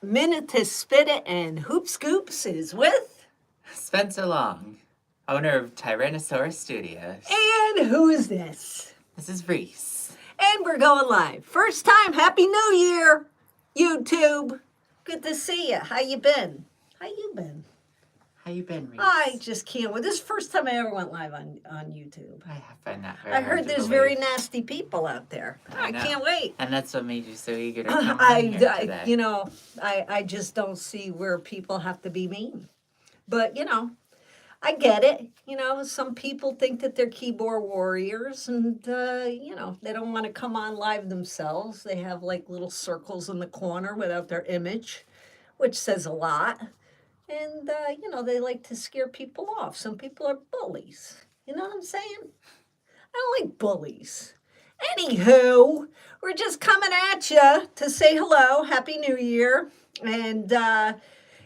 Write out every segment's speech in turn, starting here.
Minute to Spit It and Hoop Scoops is with. Spenser Long, owner of Tyrannosaurus Studios. And who is this? This is Reese. And we're going live. First time, Happy New Year, YouTube. Good to see you. How you been? How you been? How you been, Reese? I just can't wait. This is the first time I ever went live on YouTube. I find that very I hard heard to there's believe. very nasty people out there. I know. can't wait. And that's what made you so eager to come on here today. I just don't see where people have to be mean. But, I get it. Some people think that they're keyboard warriors and, they don't want to come on live themselves. They have like little circles in the corner without their image, which says a lot. And, they like to scare people off. Some people are bullies. You know what I'm saying? I don't like bullies. Anywho, we're just coming at you to say hello, Happy New Year, and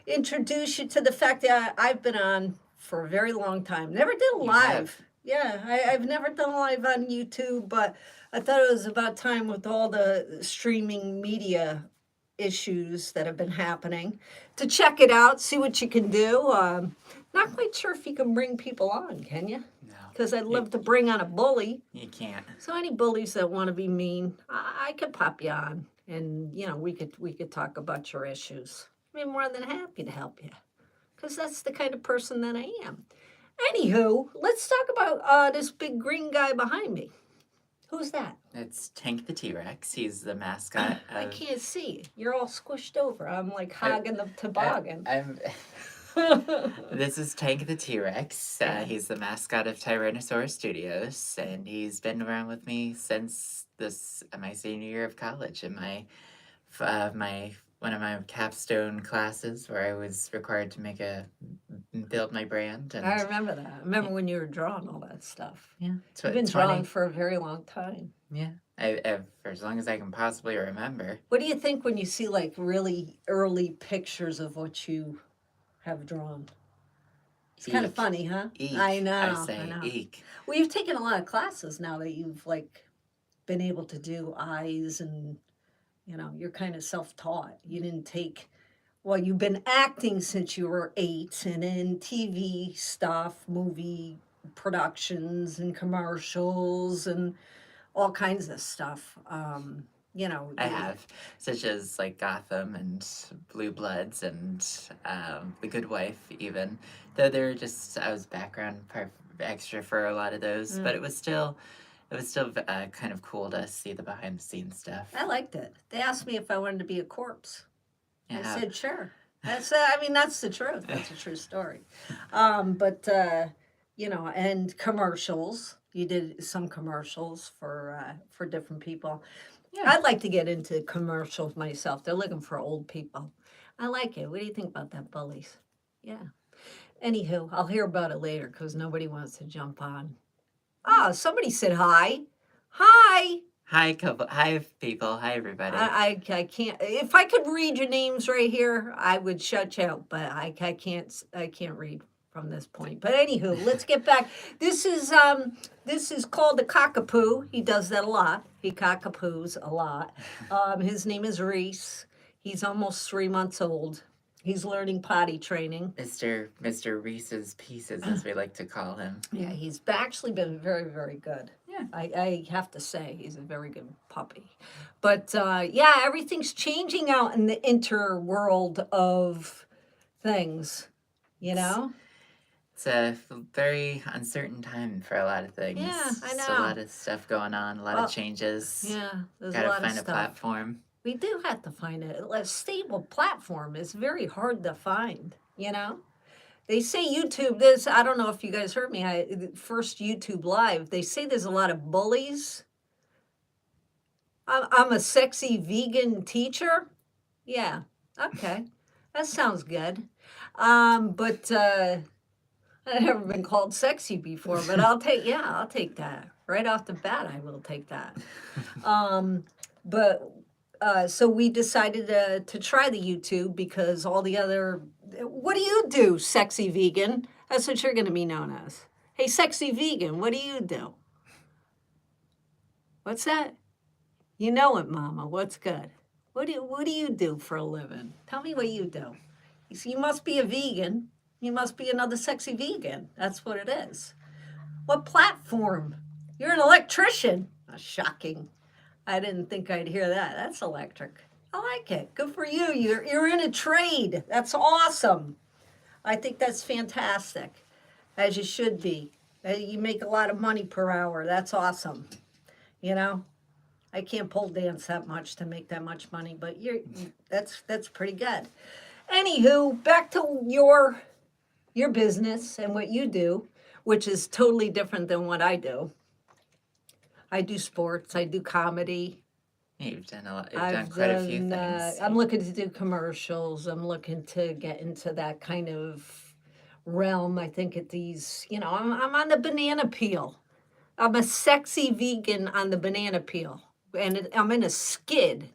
introduce you to the fact that I've been on for a very long time. Never did a live. Yeah, I've never done a live on YouTube, but I thought it was about time with all the streaming media issues that have been happening to check it out, see what you can do. Not quite sure if you can bring people on, can you? No. Because I'd love to bring on a bully. You can't. So any bullies that want to be mean, I could pop you on, and we could talk about your issues. I'd be more than happy to help you, because that's the kind of person that I am. Anywho, let's talk about this big green guy behind me. Who's that? It's Tank the T-Rex. He's the mascot of... I can't see. You're all squished over. I'm like hogging the toboggan. This is Tank the T-Rex. He's the mascot of Tyrannosaurus Studios, and he's been around with me since my senior year of college in one of my capstone classes where I was required to build my brand. And I remember that. I remember when you were drawing all that stuff. Yeah, you've been drawing for a very long time. Yeah, for as long as I can possibly remember. What do you think when you see like really early pictures of what you have drawn? It's kind of funny, huh? Eek. I know. I say eek. Well, you've taken a lot of classes now that you've been able to do eyes, and you're kind of self-taught. You didn't take. Well, you've been acting since you were 8, and in TV stuff, movie productions and commercials and all kinds of stuff. I have, such as like Gotham and Blue Bloods and The Good Wife, even. Though I was background extra for a lot of those, but it was still kind of cool to see the behind the scenes stuff. I liked it. They asked me if I wanted to be a corpse. Yeah. I said sure. That's the truth. That's a true story. And commercials. You did some commercials for different people. Yeah. I'd like to get into commercials myself. They're looking for old people. I like it. What do you think about that, bullies? Yeah. Anywho, I'll hear about it later because nobody wants to jump on. Oh, somebody said hi. Hi. Hi, people. Hi, everybody. I can't. If I could read your names right here, I would shut you out. But I can't read from this point. But anywho, let's get back. This is called the cockapoo. He does that a lot. He cockapoos a lot. His name is Reese. He's almost 3 months old. He's learning potty training. Mr. Reese's Pieces, as we like to call him. Yeah, he's actually been very, very good. Yeah, I have to say he's a very good puppy. But everything's changing out in the interworld of things, It's a very uncertain time for a lot of things. Yeah, I know. There's a lot of stuff going on, a lot of changes. Yeah, there's Gotta a lot of find stuff. a platform. We do have to find a stable platform. It's very hard to find, They say YouTube, I don't know if you guys heard me, first YouTube Live, they say there's a lot of bullies. I'm a sexy vegan teacher. Yeah, okay. That sounds good. But I've never been called sexy before, but I'll take that. Right off the bat, I will take that. So we decided to try the YouTube because all the other... What do you do, sexy vegan? That's what you're going to be known as. Hey, sexy vegan, what do you do? What's that? You know it, Mama. What's good? What do you do for a living? Tell me what you do. You must be a vegan. You must be another sexy vegan. That's what it is. What platform? You're an electrician. Shocking. I didn't think I'd hear that. That's electric. I like it. Good for you. You're in a trade. That's awesome. I think that's fantastic, as you should be. You make a lot of money per hour. That's awesome. You know, I can't pole dance that much to make that much money, but that's pretty good. Anywho, back to your business and what you do, which is totally different than what I do. I do sports. I do comedy. You've done a lot. You've done quite a few things. I'm looking to do commercials. I'm looking to get into that kind of realm. I think at these, I'm on the banana peel. I'm a sexy vegan on the banana peel, and I'm in a skid.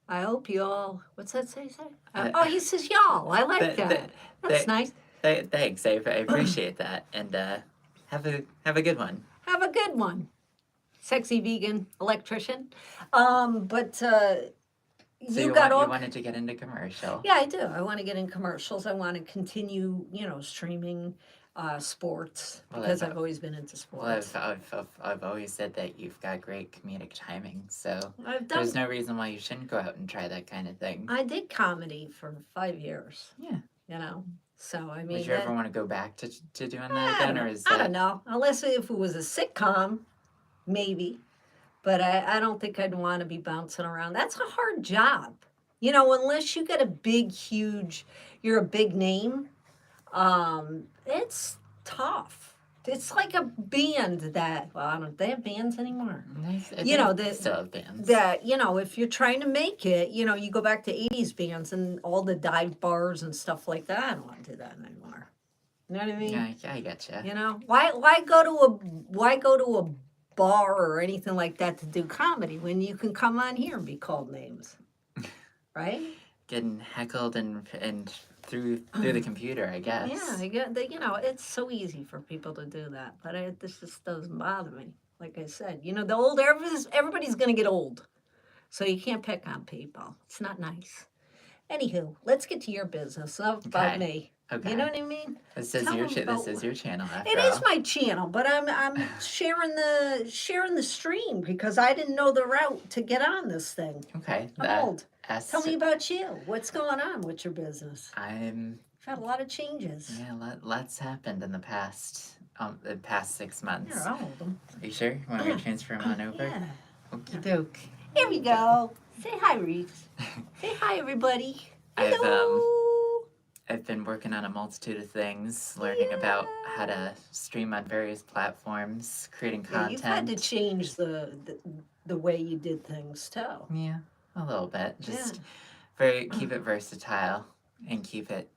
I hope you all. What's that say? Oh, he says y'all. I like that. That's nice. Thanks. I appreciate that, and have a good one. Have a good one. Sexy vegan electrician. But So you got all. you wanted to get into commercial. Yeah, I do. I want to get in commercials. I want to continue, streaming sports because I've always been into sports. Well, I've always said that you've got great comedic timing, so I've there's no reason why you shouldn't go out and try that kind of thing. I did comedy for 5 years. Yeah. So I mean. Would you ever want to go back to doing that again, or is I that? don't know. Unless if it was a sitcom, maybe. But I don't think I'd want to be bouncing around. That's a hard job. Unless you get you're a big name, it's tough. It's like a band they have bands anymore. They still have bands. If you're trying to make it, you go back to 80s bands and all the dive bars and stuff like that. I don't want to do that anymore. You know what I mean? Yeah, I getcha. Why go to a bar or anything like that to do comedy when you can come on here and be called names, right? Getting heckled and through the computer, I guess. Yeah, I get that. It's so easy for people to do that, but this just doesn't bother me. Like I said, the older everybody's gonna get old, so you can't pick on people. It's not nice. Anywho, let's get to your business. Enough about me. Okay. You know what I mean? This is your channel. It is my channel, but I'm sharing the stream because I didn't know the route to get on this thing. Okay. I'm old. Tell me about you. What's going on with your business? You've had a lot of changes. Yeah, lots happened in the past 6 months. Here, I'll hold them. Are you sure? You want me to transfer them on over? Yeah. Okie doke. Here we go. Say hi, Reeves. Say hi, everybody. Hello. I've been working on a multitude of things, learning about how to stream on various platforms, creating content. You've had to change the way you did things too. Yeah, a little bit. Just keep it versatile and keep it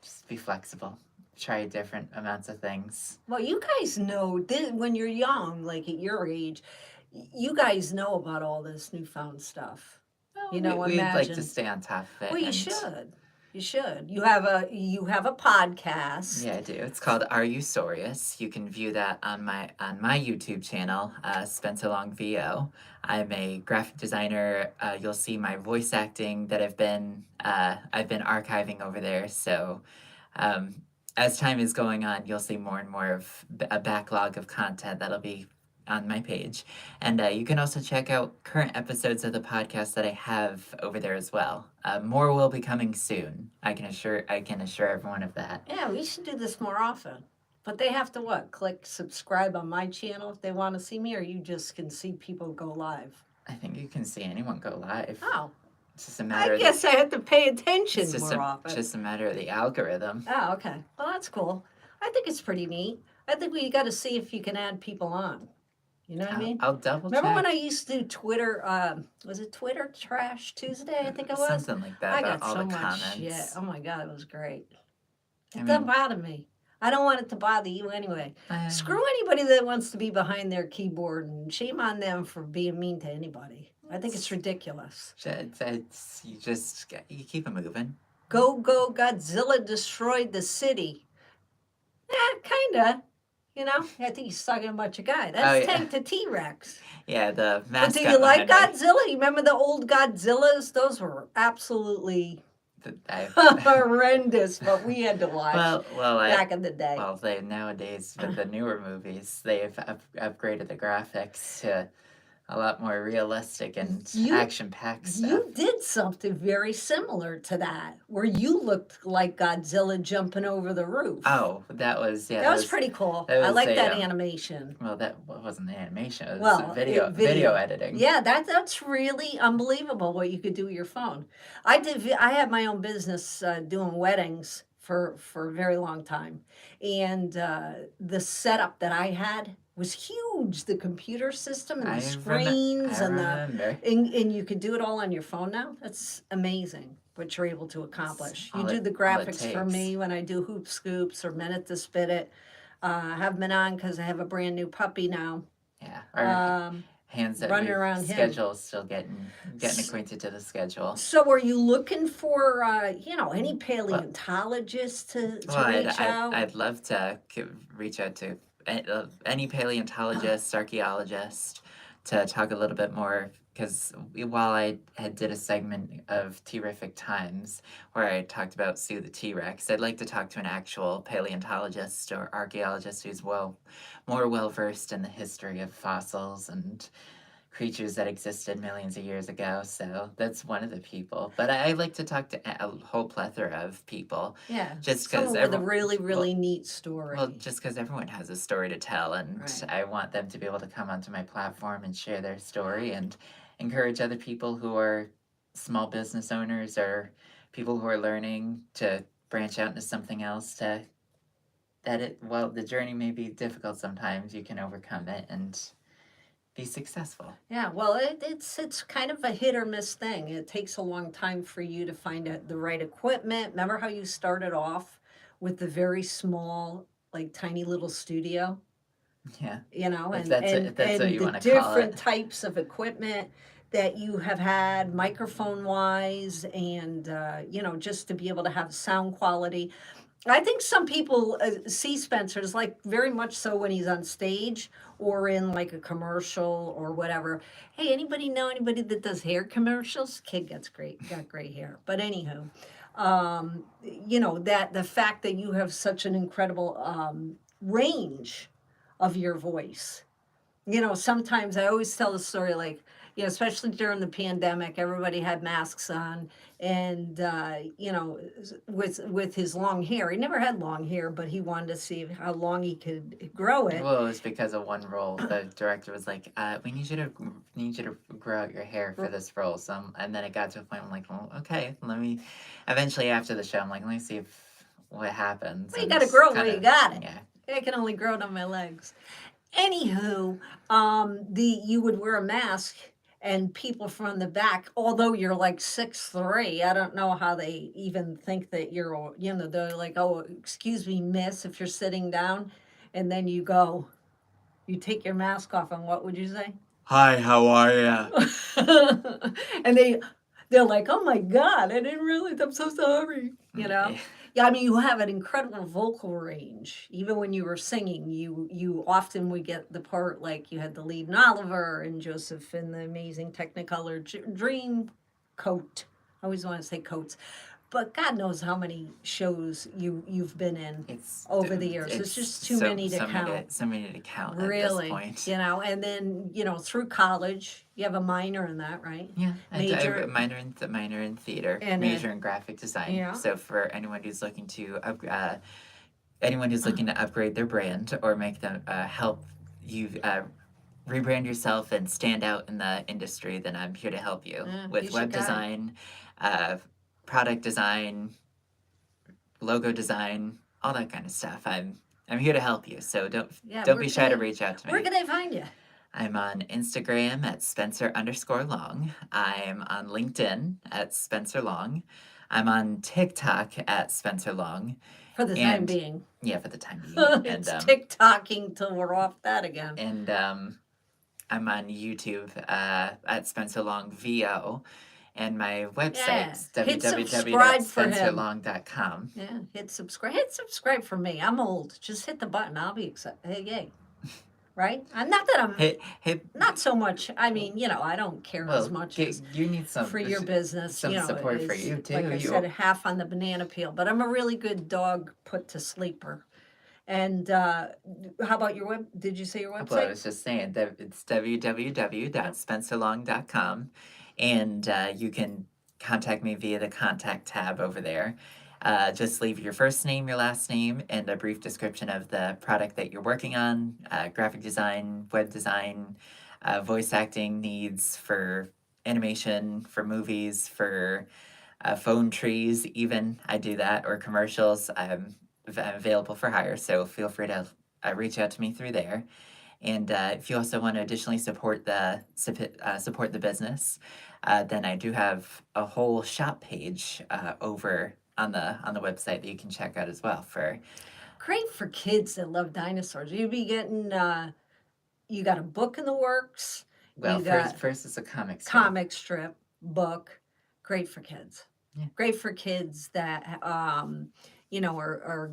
just be flexible. Try different amounts of things. Well, you guys know when you're young, like at your age, you guys know about all this newfound stuff. Well, we'd like to stay on top of it. Well, you should. You should. You have a podcast. Yeah, I do. It's called Are You Sorious? You can view that on my YouTube channel, Spenser Long VO. I'm a graphic designer. You'll see my voice acting that I've been archiving over there. So, as time is going on, you'll see more and more of a backlog of content that'll be on my page. And you can also check out current episodes of the podcast that I have over there as well. More will be coming soon. I can assure everyone of that. Yeah, we should do this more often. But they have to click subscribe on my channel if they want to see me, or you just can see people go live? I think you can see anyone go live. Oh. It's just a matter I guess I have to pay attention more often. It's just a matter of the algorithm. Oh, okay. Well, that's cool. I think it's pretty neat. I think we got to see if you can add people on. You know what I mean? I'll double check. Remember when I used to do Twitter, was it Twitter Trash Tuesday, I think it was? Something like that. I got all so the much comments. shit. Oh my God, it was great. It doesn't bother me. I don't want it to bother you anyway. Screw anybody that wants to be behind their keyboard, and shame on them for being mean to anybody. I think it's ridiculous. You keep it moving. Go, Godzilla destroyed the city. Kinda. You know, I think he's talking about your guy. Oh That's yeah, Tank the T-Rex. yeah. The But do mascot you like behind me. Godzilla? You remember the old Godzillas? Those were absolutely I've horrendous, but we had to watch I back in the day. well, they nowadays with the newer movies, they've upgraded the graphics to a lot more realistic and You action-packed stuff. you did something very similar to that, where you looked like Godzilla jumping over the roof. Oh, that was yeah, That was pretty cool. that I was like a that animation. well, that wasn't animation. It was Well, video editing. Yeah, that's really unbelievable what you could do with your phone. I had my own business doing weddings for a very long time, and the setup that I had was huge. The computer system and the screens I and remember. and you could do it all on your phone now. That's amazing what you're able to accomplish. You do the All it graphics for takes. me when I do Hoop Scoops or Minute to Spit It. I have been on because I have a brand new puppy now. Yeah, our Um, hands that running we've around him. schedule still getting acquainted to the schedule. So, are you looking for, any Well, paleontologists to well, reach out? I'd love to reach out to any paleontologist, archaeologist to talk a little bit more. Because while I had did a segment of Terrific Times where I talked about Sue the T-Rex, I'd like to talk to an actual paleontologist or archaeologist who's more well versed in the history of fossils and creatures that existed millions of years ago. So that's one of the people. But I like to talk to a whole plethora of people, Yeah, just because someone with a really, really neat story. well, just because everyone has a story to tell, and Right. I want them to be able to come onto my platform and share their story and encourage other people who are small business owners or people who are learning to branch out into something else while the journey may be difficult sometimes, you can overcome it and be successful. Yeah, well, it's kind of a hit or miss thing. It takes a long time for you to find the right equipment. Remember how you started off with the very small, like tiny little studio? Yeah. And If that's what you the want to call different it. types of equipment that you have had microphone wise, and just to be able to have sound quality. I think some people see Spencer as like very much so when he's on stage or in like a commercial or whatever. Hey, anybody know anybody that does hair commercials? Kid got great hair. But anywho, that the fact that you have such an incredible range of your voice. Sometimes I always tell the story like, especially during the pandemic, everybody had masks on, and with his long hair, he never had long hair, but he wanted to see how long he could grow it. Well, it was because of one role. The director was like, "We need you to grow out your hair for this role." And then it got to a point. I'm like, "Well, okay, let me." Eventually, after the show, I'm like, "Let me see what happens." Well, you And got to it's grow where kinda- you got it. Yeah. I can only grow it on my legs. Anywho, you would wear a mask, and people from the back, although you're like 6'3", I don't know how they even think that they're like, oh, excuse me, miss, if you're sitting down, and then you take your mask off, and what would you say? Hi, how are you? And they're like, oh my God, I didn't realize, I'm so sorry. Yeah, I mean, you have an incredible vocal range. Even when you were singing, you often would get the part like you had the lead in Oliver and Joseph in the amazing Technicolor Dream Coat. I always want to say coats, but God knows how many shows you've been in over the years. It's just too many to count. So many to count Really, at this point. and then through college, you have a minor in that, right? Yeah, I have Major a minor in theater, and major in graphic design. Yeah. So for anyone who's looking to upgrade their brand or make them help you rebrand yourself and stand out in the industry, then I'm here to help you with he's web your guy. design, product design, logo design, all that kind of stuff. I'm here to help you. So don't be shy to reach out to me. Where can I find you? I'm on Instagram at Spenser_Long. I'm on LinkedIn at Spenser Long. I'm on TikTok at Spenser Long. For the time being. Yeah, for the time being. It's TikToking till we're off that again. And I'm on YouTube at Spenser Long VO. And my Yeah. website's Hit subscribe for him. www.spenserlong.com. Yeah, hit subscribe. Hit subscribe for me. I'm old. Just hit the button. I'll be excited. Hey, yay. Right? I'm not that I'm Hit, not so much. I mean, I don't care as much as you need some for your business. some support for is, you too. Like I said, half on the banana peel. But I'm a really good dog put to sleeper. And how about your web? Did you say your website? Well, I was just saying that it's www.spenserlong.com, and you can contact me via the contact tab over there. Just leave your first name, your last name, and a brief description of the product that you're working on, graphic design, web design, voice acting needs for animation, for movies, for phone trees, even. I do that, or commercials. I'm available for hire, so feel free to reach out to me through there. And if you also want to additionally support the business, then I do have a whole shop page over on the website that you can check out as well. For Great for kids that love dinosaurs. You'd be getting. You got a book in the works. well, You got first it's a comic strip. comic strip book. Great for kids. Yeah. Great for kids that are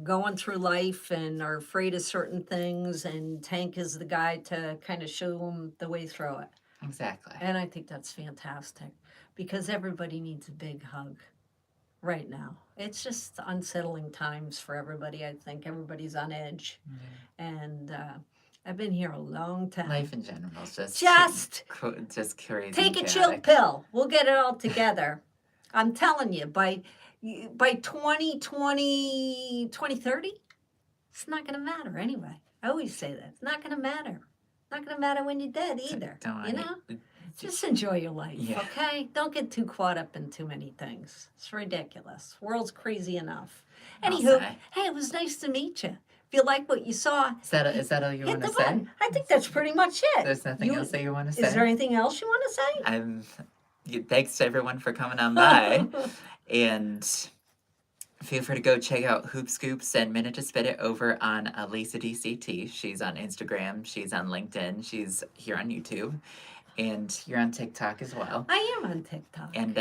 going through life and are afraid of certain things, and Tank is the guy to kind of show them the way through it. Exactly. And I think that's fantastic because everybody needs a big hug right now. It's just unsettling times for everybody. I think everybody's on edge, and I've been here a long time. Life in general is just crazy. Take a and chill chaotic. pill. We'll get it all together. I'm telling you, by 2020, 2030, it's not going to matter anyway. I always say that. It's not going to matter. Not going to matter when you're dead either. Just enjoy your life, okay? Don't get too caught up in too many things. It's ridiculous. World's crazy enough. Anywho, hey, it was nice to meet you. If you like what you saw, Is that all you want to say? button. I think that's pretty much it. There's nothing else that you want to say? Is there anything else you want to say? Thanks to everyone for coming on by. And feel free to go check out Hoop Scoops and Minute to Spit It over on Lisa DCT. She's on Instagram. She's on LinkedIn. She's here on YouTube. And you're on TikTok as well. I am on TikTok. And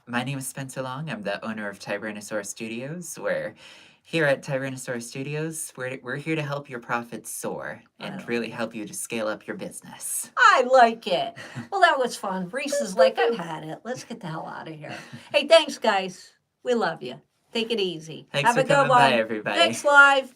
my name is Spenser Long. I'm the owner of Tyrannosaurus Studios, where here at Tyrannosaurus Studios, we're here to help your profits soar and really help you to scale up your business. I like it. Well, that was fun. Reese is like, I've had it. Let's get the hell out of here. Hey, thanks, guys. We love you. Take it easy. Thanks Have for a good coming one. by, everybody. Thanks, Live.